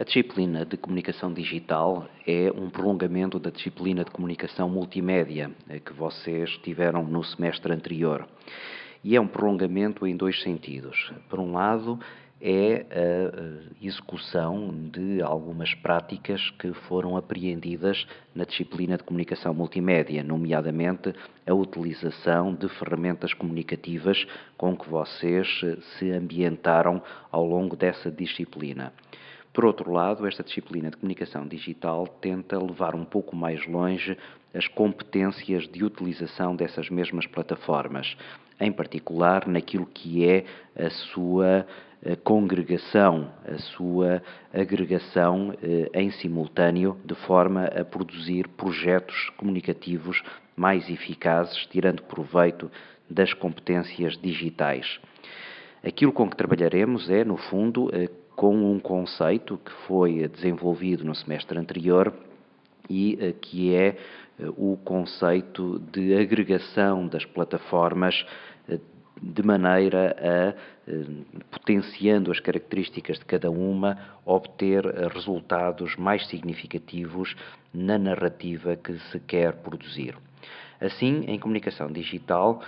A disciplina de comunicação digital é um prolongamento da disciplina de comunicação multimédia que vocês tiveram no semestre anterior. E é um prolongamento em dois sentidos. Por um lado, é a execução de algumas práticas que foram apreendidas na disciplina de comunicação multimédia, nomeadamente a utilização de ferramentas comunicativas com que vocês se ambientaram ao longo dessa disciplina. Por outro lado, esta disciplina de comunicação digital tenta levar um pouco mais longe as competências de utilização dessas mesmas plataformas, em particular naquilo que é a sua congregação, a sua agregação em simultâneo, de forma a produzir projetos comunicativos mais eficazes, tirando proveito das competências digitais. Aquilo com que trabalharemos é, no fundo, com um conceito que foi desenvolvido no semestre anterior e que é o conceito de agregação das plataformas de maneira a, potenciando as características de cada uma, obter resultados mais significativos na narrativa que se quer produzir. Assim, em comunicação digital,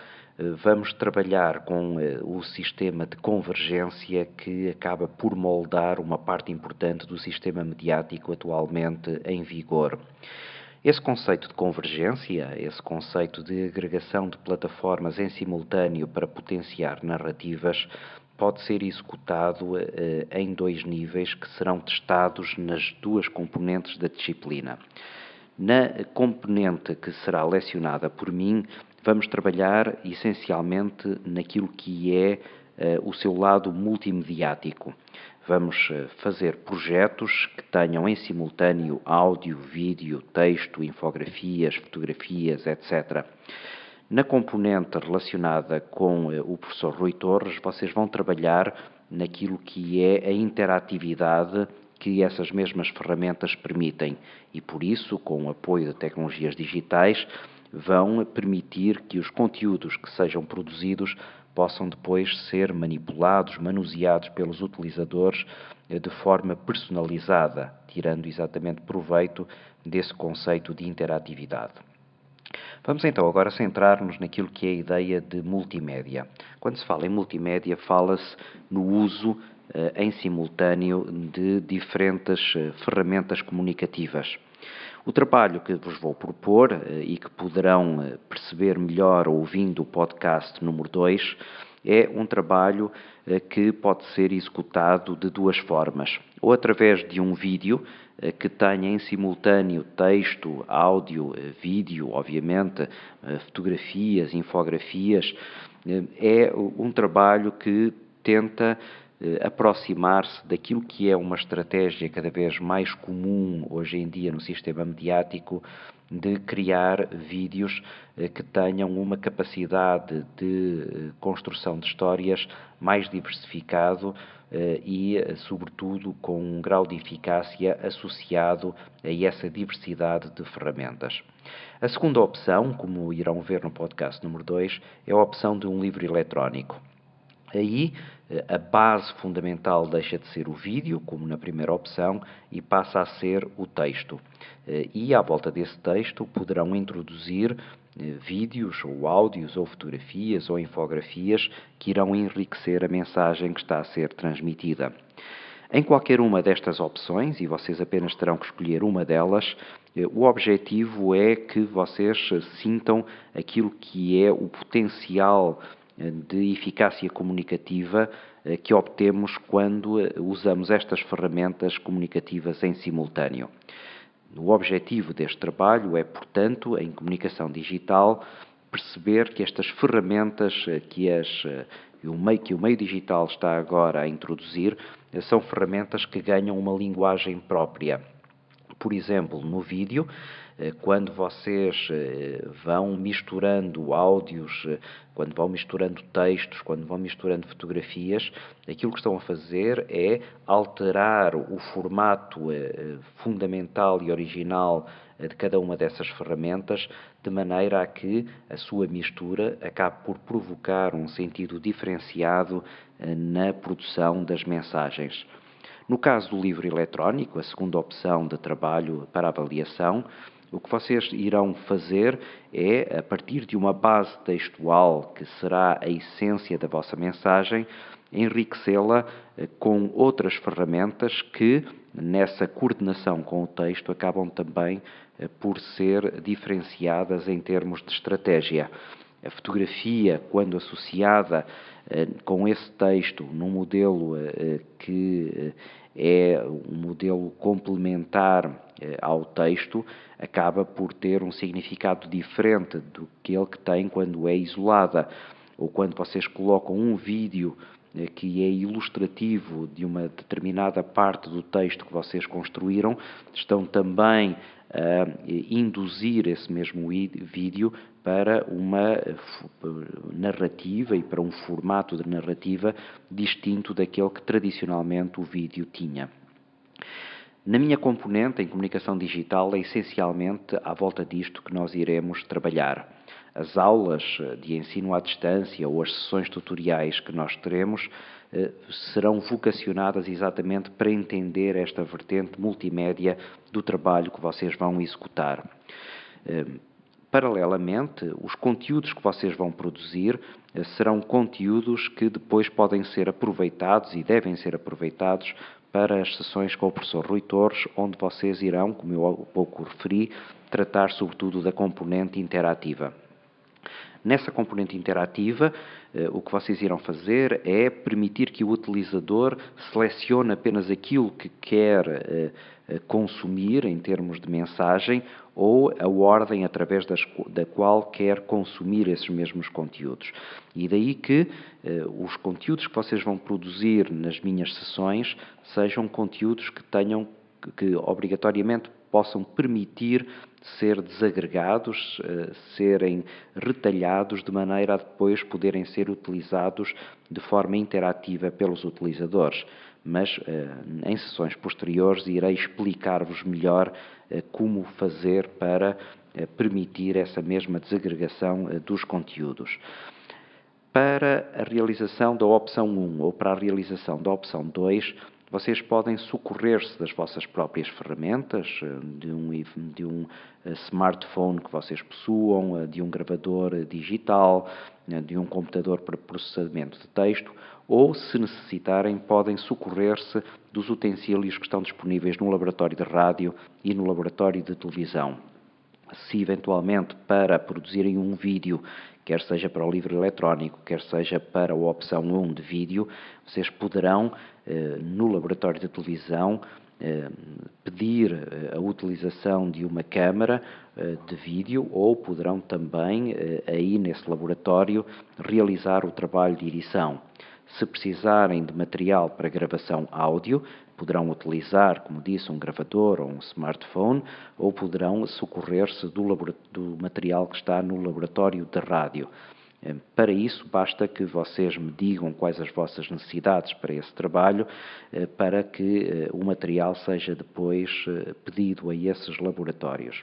vamos trabalhar com o sistema de convergência que acaba por moldar uma parte importante do sistema mediático atualmente em vigor. Esse conceito de convergência, esse conceito de agregação de plataformas em simultâneo para potenciar narrativas, pode ser executado em dois níveis que serão testados nas duas componentes da disciplina. Na componente que será lecionada por mim, vamos trabalhar essencialmente naquilo que é o seu lado multimediático. Vamos fazer projetos que tenham em simultâneo áudio, vídeo, texto, infografias, fotografias, etc. Na componente relacionada com o professor Rui Torres, vocês vão trabalhar naquilo que é a interatividade que essas mesmas ferramentas permitem e, por isso, com o apoio de tecnologias digitais, vão permitir que os conteúdos que sejam produzidos possam depois ser manipulados, manuseados pelos utilizadores de forma personalizada, tirando exatamente proveito desse conceito de interatividade. Vamos então agora centrar-nos naquilo que é a ideia de multimédia. Quando se fala em multimédia, fala-se no uso em simultâneo de diferentes ferramentas comunicativas. O trabalho que vos vou propor e que poderão perceber melhor ouvindo o podcast número 2 é um trabalho que pode ser executado de duas formas. Ou através de um vídeo que tenha em simultâneo texto, áudio, vídeo, obviamente, fotografias, infografias. É um trabalho que tenta aproximar-se daquilo que é uma estratégia cada vez mais comum hoje em dia no sistema mediático de criar vídeos que tenham uma capacidade de construção de histórias mais diversificado e, sobretudo, com um grau de eficácia associado a essa diversidade de ferramentas. A segunda opção, como irão ver no podcast número 2, é a opção de um livro eletrónico. Aí, a base fundamental deixa de ser o vídeo, como na primeira opção, e passa a ser o texto. E, à volta desse texto, poderão introduzir vídeos, ou áudios, ou fotografias, ou infografias que irão enriquecer a mensagem que está a ser transmitida. Em qualquer uma destas opções, e vocês apenas terão que escolher uma delas, o objetivo é que vocês sintam aquilo que é o potencial de eficácia comunicativa que obtemos quando usamos estas ferramentas comunicativas em simultâneo. O objetivo deste trabalho é, portanto, em comunicação digital, perceber que estas ferramentas que o meio digital está agora a introduzir são ferramentas que ganham uma linguagem própria. Por exemplo, no vídeo, quando vocês vão misturando áudios, quando vão misturando textos, quando vão misturando fotografias, aquilo que estão a fazer é alterar o formato fundamental e original de cada uma dessas ferramentas, de maneira a que a sua mistura acabe por provocar um sentido diferenciado na produção das mensagens. No caso do livro eletrónico, a segunda opção de trabalho para avaliação, o que vocês irão fazer é, a partir de uma base textual que será a essência da vossa mensagem, enriquecê-la com outras ferramentas que, nessa coordenação com o texto, acabam também por ser diferenciadas em termos de estratégia. A fotografia, quando associada com esse texto num modelo que é um modelo complementar ao texto, acaba por ter um significado diferente do que ele que tem quando é isolada, ou quando vocês colocam um vídeo que é ilustrativo de uma determinada parte do texto que vocês construíram, estão também a induzir esse mesmo vídeo para uma narrativa e para um formato de narrativa distinto daquele que tradicionalmente o vídeo tinha. Na minha componente em comunicação digital é essencialmente à volta disto que nós iremos trabalhar. As aulas de ensino à distância ou as sessões tutoriais que nós teremos serão vocacionadas exatamente para entender esta vertente multimédia do trabalho que vocês vão executar. Paralelamente, os conteúdos que vocês vão produzir serão conteúdos que depois podem ser aproveitados e devem ser aproveitados para as sessões com o professor Rui Torres, onde vocês irão, como eu há pouco referi, tratar sobretudo da componente interativa. Nessa componente interativa, o que vocês irão fazer é permitir que o utilizador selecione apenas aquilo que quer consumir em termos de mensagem ou a ordem através da qual quer consumir esses mesmos conteúdos. E daí que os conteúdos que vocês vão produzir nas minhas sessões sejam conteúdos que obrigatoriamente possam permitir ser desagregados, serem retalhados de maneira a depois poderem ser utilizados de forma interativa pelos utilizadores. Mas em sessões posteriores irei explicar-vos melhor como fazer para permitir essa mesma desagregação dos conteúdos. Para a realização da opção 1 ou para a realização da opção 2, vocês podem socorrer-se das vossas próprias ferramentas, de um smartphone que vocês possuam, de um gravador digital, de um computador para processamento de texto, ou, se necessitarem, podem socorrer-se dos utensílios que estão disponíveis no laboratório de rádio e no laboratório de televisão. Se eventualmente para produzirem um vídeo, quer seja para o livro eletrónico, quer seja para a opção 1 de vídeo, vocês poderão, no laboratório de televisão, pedir a utilização de uma câmara de vídeo ou poderão também, aí nesse laboratório, realizar o trabalho de edição. Se precisarem de material para gravação áudio, poderão utilizar, como disse, um gravador ou um smartphone, ou poderão socorrer-se do material que está no laboratório de rádio. Para isso, basta que vocês me digam quais as vossas necessidades para esse trabalho, para que o material seja depois pedido a esses laboratórios.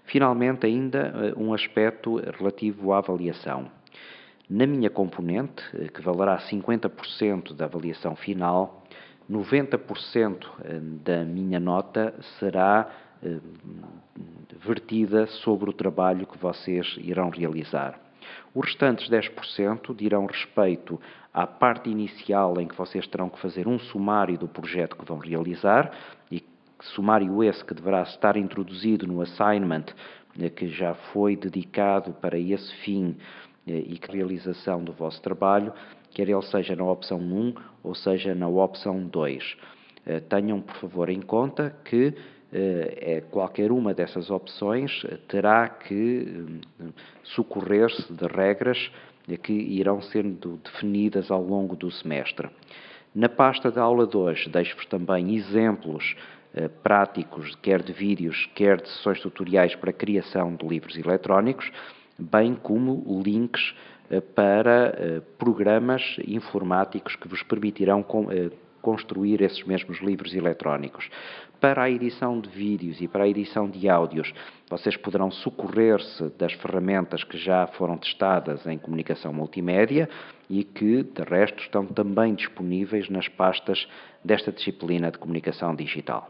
Finalmente, ainda um aspecto relativo à avaliação. Na minha componente, que valerá 50% da avaliação final, 90% da minha nota será vertida sobre o trabalho que vocês irão realizar. Os restantes 10% dirão respeito à parte inicial em que vocês terão que fazer um sumário do projeto que vão realizar, e sumário esse que deverá estar introduzido no assignment que já foi dedicado para esse fim e que realização do vosso trabalho, quer ele seja na opção 1 ou seja na opção 2. Tenham, por favor, em conta que qualquer uma dessas opções terá que socorrer-se de regras que irão sendo definidas ao longo do semestre. Na pasta da aula 2 deixo-vos também exemplos práticos, quer de vídeos, quer de sessões tutoriais para a criação de livros eletrónicos, bem como links para programas informáticos que vos permitirão reconstruir esses mesmos livros eletrónicos. Para a edição de vídeos e para a edição de áudios, vocês poderão socorrer-se das ferramentas que já foram testadas em comunicação multimédia e que, de resto, estão também disponíveis nas pastas desta disciplina de comunicação digital.